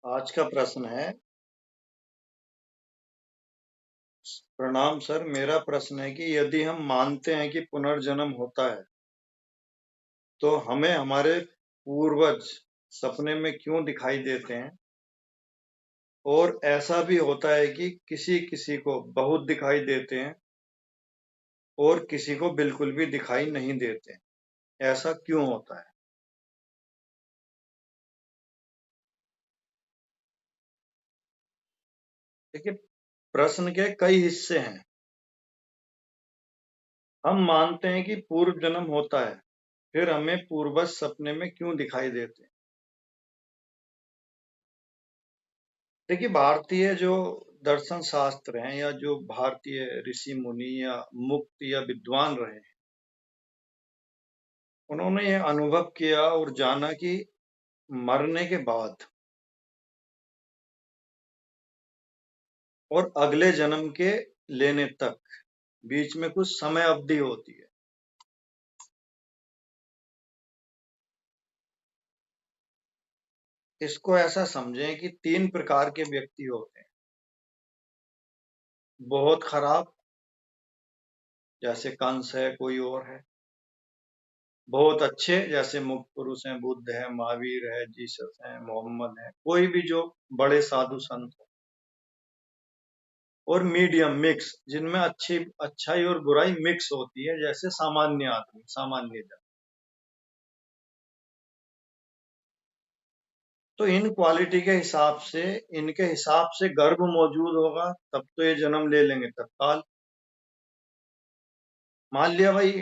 आज का प्रश्न है। प्रणाम सर, मेरा प्रश्न है कि यदि हम मानते हैं कि पुनर्जन्म होता है तो हमें हमारे पूर्वज सपने में क्यों दिखाई देते हैं, और ऐसा भी होता है कि किसी किसी को बहुत दिखाई देते हैं और किसी को बिल्कुल भी दिखाई नहीं देते हैं। ऐसा क्यों होता है? देखिए, प्रश्न के कई हिस्से हैं। हम मानते हैं कि पूर्व जन्म होता है, फिर हमें पूर्वज सपने में क्यों दिखाई देते हैं। देखिए, भारतीय जो दर्शन शास्त्र हैं या जो भारतीय ऋषि मुनि या मुक्त या विद्वान रहे हैं, उन्होंने ये अनुभव किया और जाना कि मरने के बाद और अगले जन्म के लेने तक बीच में कुछ समय अवधि होती है। इसको ऐसा समझें कि 3 प्रकार के व्यक्ति होते हैं। बहुत खराब, जैसे कंस है, कोई और है। बहुत अच्छे, जैसे मुक्त पुरुष हैं, बुद्ध है, महावीर है, जीसस है, मोहम्मद है, कोई भी जो बड़े साधु संत हैं। और मीडियम, मिक्स, जिनमें अच्छाई और बुराई मिक्स होती है, जैसे सामान्य आदमी, सामान्य जन। तो इन क्वालिटी के हिसाब से, इनके हिसाब से गर्भ मौजूद होगा तब तो ये जन्म ले लेंगे तत्काल। मान लिया भाई,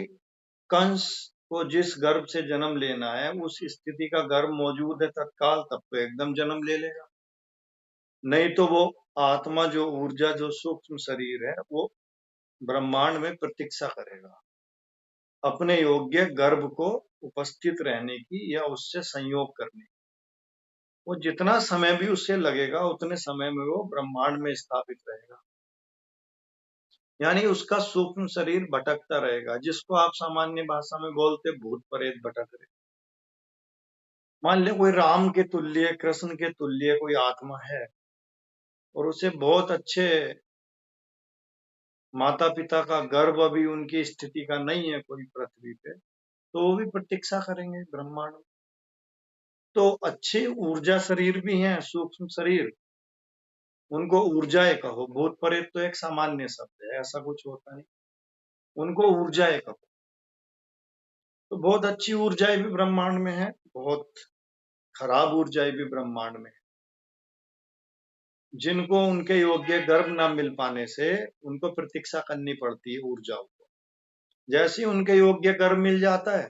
कंस को जिस गर्भ से जन्म लेना है उस स्थिति का गर्भ मौजूद है तत्काल, तब तो एकदम जन्म ले लेगा। नहीं तो वो आत्मा, जो ऊर्जा, जो सूक्ष्म शरीर है, वो ब्रह्मांड में प्रतीक्षा करेगा अपने योग्य गर्भ को उपस्थित रहने की या उससे संयोग करने की। वो जितना समय भी उससे लगेगा उतने समय में वो ब्रह्मांड में स्थापित रहेगा। यानी उसका सूक्ष्म शरीर भटकता रहेगा, जिसको आप सामान्य भाषा में बोलते भूत प्रेत भटक रहे। मान ले कोई राम के तुल्य, कृष्ण के तुल्य कोई आत्मा है और उसे बहुत अच्छे माता पिता का गर्भ अभी उनकी स्थिति का नहीं है कोई पृथ्वी पे, तो वो भी प्रतीक्षा करेंगे ब्रह्मांड में। तो अच्छे ऊर्जा शरीर भी हैं, सूक्ष्म शरीर, उनको ऊर्जाएं कहो। भूत प्रेत तो एक सामान्य शब्द है, ऐसा कुछ होता नहीं। उनको ऊर्जाएं कहो। तो बहुत अच्छी ऊर्जाएं भी ब्रह्मांड में है, बहुत खराब ऊर्जाएं भी ब्रह्मांड में है, जिनको उनके योग्य गर्भ न मिल पाने से उनको प्रतीक्षा करनी पड़ती है ऊर्जाओं को। जैसे ही उनके योग्य गर्भ मिल जाता है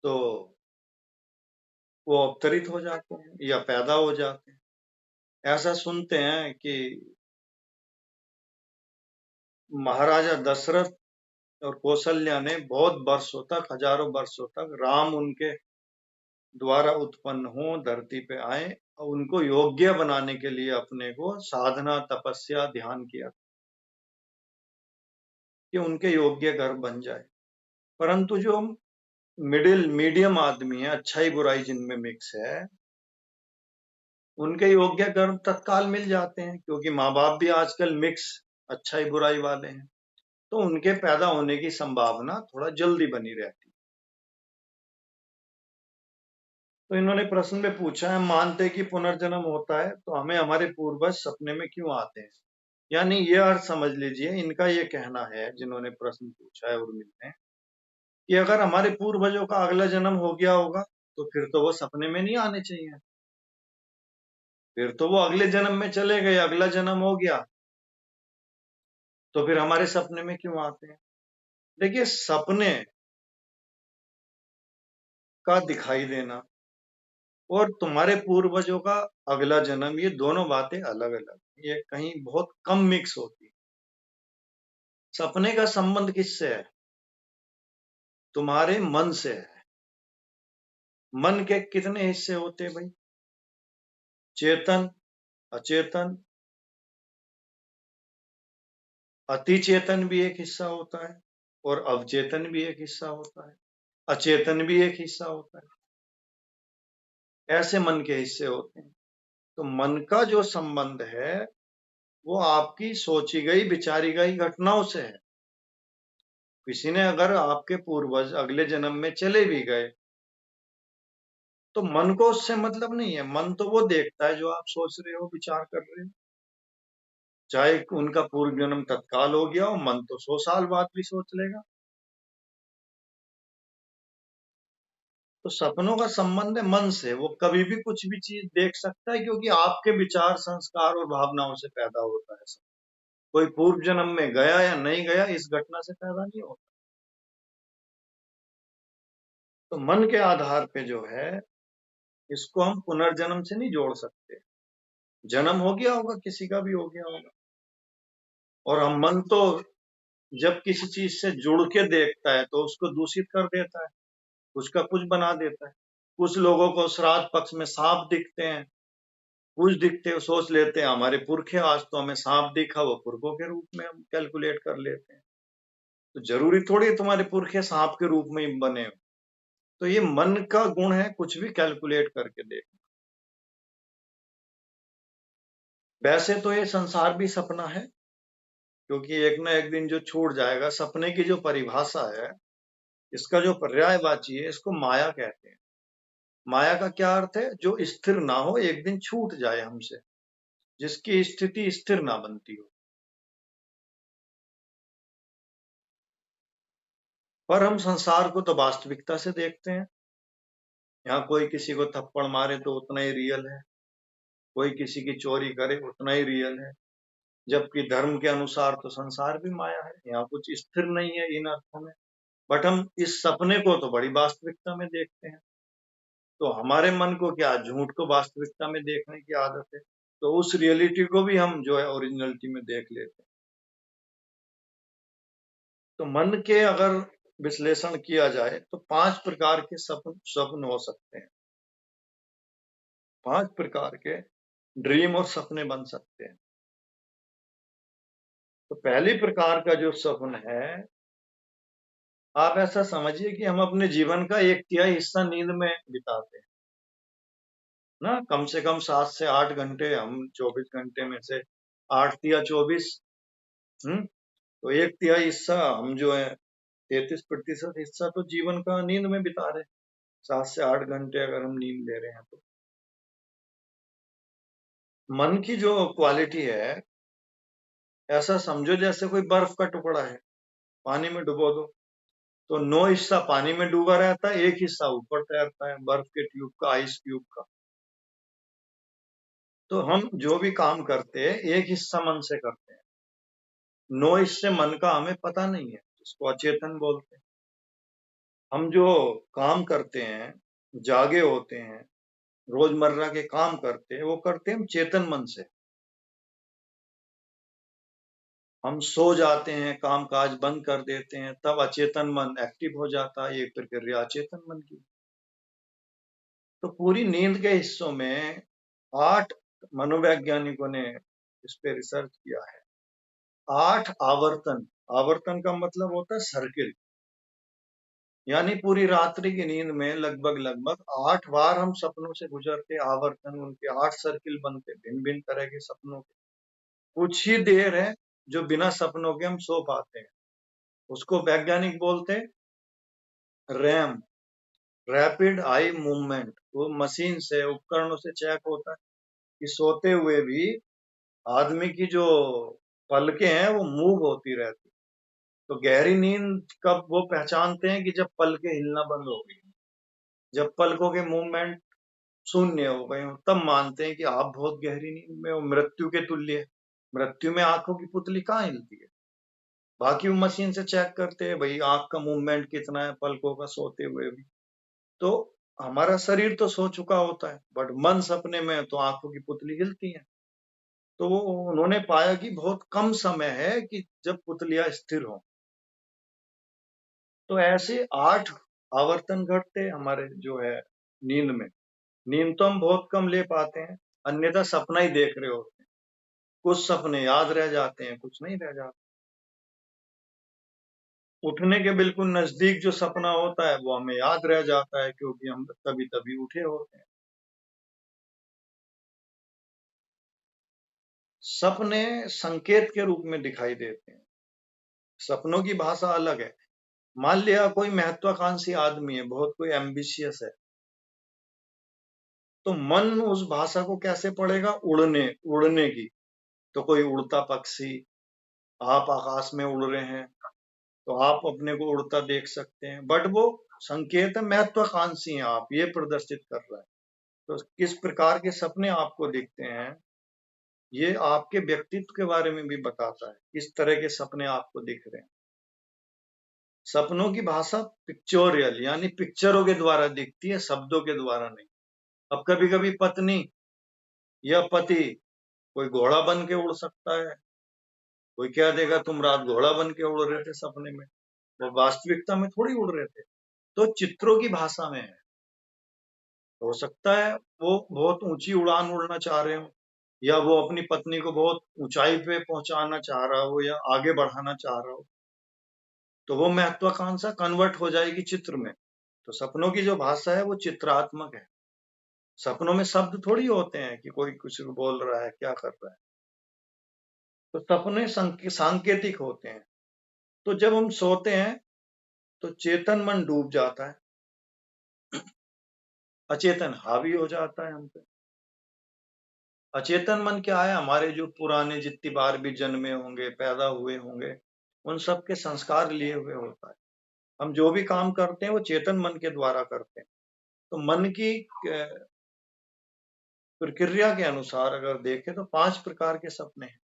तो वो अवतरित हो जाते हैं या पैदा हो जाते हैं। ऐसा सुनते हैं कि महाराजा दशरथ और कौशल्या ने बहुत वर्षों तक, हजारों वर्षों तक, राम उनके द्वारा उत्पन्न हो, धरती पे आए और उनको योग्य बनाने के लिए अपने को साधना, तपस्या, ध्यान किया कि उनके योग्य घर बन जाए। परंतु जो मीडियम आदमी है, अच्छाई बुराई जिनमें मिक्स है, उनके योग्य कर्म तत्काल मिल जाते हैं, क्योंकि माँ बाप भी आजकल मिक्स अच्छाई बुराई वाले हैं। तो उनके पैदा होने की संभावना थोड़ा जल्दी बनी रहती है। तो इन्होंने प्रश्न में पूछा है, मानते कि पुनर्जन्म होता है तो हमें हमारे पूर्वज सपने में क्यों आते हैं। यानी ये अर्थ समझ लीजिए, इनका ये कहना है, जिन्होंने प्रश्न पूछा है उर्मिल ने, कि अगर हमारे पूर्वजों का अगला जन्म हो गया होगा तो फिर तो वो सपने में नहीं आने चाहिए। फिर तो वो अगले जन्म में चले गए, अगला जन्म हो गया, तो फिर हमारे सपने में क्यों आते हैं। देखिए, सपने का दिखाई देना और तुम्हारे पूर्वजों का अगला जन्म, ये दोनों बातें अलग अलग, ये कहीं बहुत कम मिक्स होती है। सपने का संबंध किससे है? तुम्हारे मन से है। मन के कितने हिस्से होते हैं भाई? चेतन, अचेतन, अति चेतन भी एक हिस्सा होता है और अवचेतन भी एक हिस्सा होता है, अचेतन भी एक हिस्सा होता है। ऐसे मन के हिस्से होते हैं। तो मन का जो संबंध है वो आपकी सोची गई विचारी गई घटनाओं से है। किसी ने अगर आपके पूर्वज अगले जन्म में चले भी गए तो मन को उससे मतलब नहीं है। मन तो वो देखता है जो आप सोच रहे हो, विचार कर रहे हो। चाहे उनका पूर्व जन्म तत्काल हो गया हो, मन तो 100 साल बाद भी सोच लेगा। तो सपनों का संबंध है मन से। वो कभी भी कुछ भी चीज देख सकता है, क्योंकि आपके विचार, संस्कार और भावनाओं से पैदा होता है सब। कोई पूर्व जन्म में गया या नहीं गया इस घटना से पैदा नहीं होता। तो मन के आधार पे जो है, इसको हम पुनर्जन्म से नहीं जोड़ सकते। जन्म हो गया होगा, किसी का भी हो गया होगा। और हम मन तो जब किसी चीज से जुड़ के देखता है तो उसको दूषित कर देता है, कुछ का कुछ बना देता है। कुछ लोगों को श्राद्ध पक्ष में सांप दिखते हैं, कुछ दिखते हैं, सोच लेते हैं हमारे पुरखे, आज तो हमें सांप दिखा, वो पुरखों के रूप में हम कैलकुलेट कर लेते हैं। तो जरूरी थोड़ी तुम्हारे पुरखे सांप के रूप में ही बने हो। तो ये मन का गुण है, कुछ भी कैलकुलेट करके देख। वैसे तो ये संसार भी सपना है, क्योंकि एक ना एक दिन जो छूट जाएगा। सपने की जो परिभाषा है, इसका जो पर्यायवाची है, इसको माया कहते हैं। माया का क्या अर्थ है? जो स्थिर ना हो, एक दिन छूट जाए हमसे, जिसकी स्थिति स्थिर ना बनती हो। पर हम संसार को तो वास्तविकता से देखते हैं। यहाँ कोई किसी को थप्पड़ मारे तो उतना ही रियल है, कोई किसी की चोरी करे उतना ही रियल है। जबकि धर्म के अनुसार तो संसार भी माया है, यहाँ कुछ स्थिर नहीं है इन अर्थों में। बट हम इस सपने को तो बड़ी वास्तविकता में देखते हैं। तो हमारे मन को क्या, झूठ को वास्तविकता में देखने की आदत है। तो उस रियलिटी को भी हम जो है ओरिजिनलिटी में देख लेते हैं। तो मन के अगर विश्लेषण किया जाए तो 5 प्रकार के स्वप्न स्वप्न हो सकते हैं। 5 प्रकार के ड्रीम और सपने बन सकते हैं। तो पहली प्रकार का जो स्वप्न है, आप ऐसा समझिए कि हम अपने जीवन का 1/3 हिस्सा नींद में बिताते हैं ना। कम से कम 7 से 8 घंटे, हम 24 घंटे में से 8 या 24, तो 1/3 हिस्सा हम जो है, 33% हिस्सा तो जीवन का नींद में बिता रहे हैं। 7 से 8 घंटे अगर हम नींद ले रहे हैं तो मन की जो क्वालिटी है, ऐसा समझो जैसे कोई बर्फ का टुकड़ा है, पानी में डुबो दो तो 9 हिस्सा पानी में डूबा रहता है, 1 हिस्सा ऊपर तैरता है, बर्फ के ट्यूब का, आइस क्यूब का। तो हम जो भी काम करते हैं, 1 हिस्सा मन से करते हैं। 9 हिस्से मन का हमें पता नहीं है, जिसको अचेतन बोलते हैं। हम जो काम करते हैं, जागे होते हैं, रोजमर्रा के काम करते हैं, वो करते हैं हम चेतन मन से। हम सो जाते हैं, काम काज बंद कर देते हैं, तब अचेतन मन एक्टिव हो जाता है। ये प्रक्रिया अचेतन मन की। तो पूरी नींद के हिस्सों में 8 मनोवैज्ञानिकों ने इस पे रिसर्च किया है। 8 आवर्तन, आवर्तन का मतलब होता है सर्किल। यानी पूरी रात्रि की नींद में लगभग लगभग 8 बार हम सपनों से गुजरते। आवर्तन, उनके 8 सर्किल बनते, भिन्न भिन्न तरह के सपनों के। कुछ ही देर है जो बिना सपनों के हम सो पाते हैं, उसको वैज्ञानिक बोलते हैं रैम, रैपिड आई मूवमेंट। वो मशीन से, उपकरणों से चेक होता है कि सोते हुए भी आदमी की जो पलकें हैं वो मूव होती रहती। तो गहरी नींद कब वो पहचानते हैं कि जब पलकें हिलना बंद हो गई, जब पलकों के मूवमेंट शून्य हो गए हो, तब मानते हैं कि आप बहुत गहरी नींद में हो, मृत्यु के तुल्य है। मृत्यु में आंखों की पुतली कहाँ हिलती है। बाकी वो मशीन से चेक करते हैं भाई आंख का मूवमेंट कितना है पलकों का, सोते हुए भी। तो हमारा शरीर तो सो चुका होता है, बट मन सपने में तो आंखों की पुतली हिलती है। तो वो उन्होंने पाया कि बहुत कम समय है कि जब पुतलियां स्थिर हो। तो ऐसे 8 आवर्तन घटते हमारे जो है नींद में। नींद तो हम बहुत कम ले पाते हैं, अन्यथा सपना ही देख रहे होते हैं। कुछ सपने याद रह जाते हैं, कुछ नहीं रह जाते। उठने के बिल्कुल नजदीक जो सपना होता है वो हमें याद रह जाता है, क्योंकि हम तभी तभी उठे होते हैं। सपने संकेत के रूप में दिखाई देते हैं। सपनों की भाषा अलग है। मान लिया कोई महत्वाकांक्षी आदमी है, बहुत कोई एम्बिशियस है, तो मन उस भाषा को कैसे पढ़ेगा? उड़ने की। तो कोई उड़ता पक्षी, आप आकाश में उड़ रहे हैं, तो आप अपने को उड़ता देख सकते हैं, बट वो संकेत है, महत्वाकांक्षी हैं आप, ये प्रदर्शित कर रहा है। तो किस प्रकार के सपने आपको दिखते हैं, ये आपके व्यक्तित्व के बारे में भी बताता है, किस तरह के सपने आपको दिख रहे हैं। सपनों की भाषा पिक्चोरियल यानी पिक्चरों के द्वारा दिखती है, शब्दों के द्वारा नहीं। अब कभी कभी पत्नी या पति कोई घोड़ा बन के उड़ सकता है, कोई क्या देगा तुम रात घोड़ा बन के उड़ रहे थे सपने में, वो वास्तविकता में थोड़ी उड़ रहे थे। तो चित्रों की भाषा में है। हो सकता है वो बहुत ऊंची उड़ान उड़ना चाह रहे हो, या वो अपनी पत्नी को बहुत ऊंचाई पे पहुंचाना चाह रहा हो, या आगे बढ़ाना चाह रहा हो, तो वो महत्वाकांक्षा कन्वर्ट हो जाएगी चित्र में। तो सपनों की जो भाषा है वो चित्रात्मक है। सपनों में शब्द थोड़ी होते हैं कि कोई कुछ बोल रहा है, क्या कर रहा है। तो सपने सांकेतिक होते हैं। तो जब हम सोते हैं तो चेतन मन डूब जाता है, अचेतन हावी हो जाता है हम पे। अचेतन मन क्या है? हमारे जो पुराने जितनी बार भी जन्मे होंगे, पैदा हुए होंगे, उन सब के संस्कार लिए हुए होता है। हम जो भी काम करते हैं वो चेतन मन के द्वारा करते हैं। तो मन की प्रक्रिया के अनुसार अगर देखें तो 5 प्रकार के सपने हैं।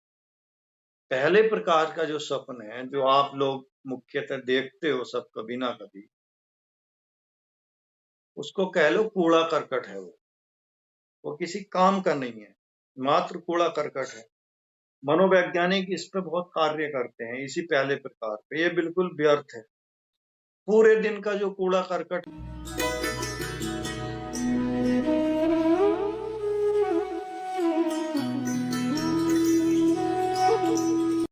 पहले प्रकार का जो सपन है, जो आप लोग मुख्यतः देखते हो सब कभी ना कभी, उसको कह लो कूड़ा करकट है। वो किसी काम का नहीं है, मात्र कूड़ा करकट है। मनोवैज्ञानिक इस पे बहुत कार्य करते हैं, इसी पहले प्रकार पे। ये बिल्कुल व्यर्थ है। पूरे दिन का जो कूड़ा करकट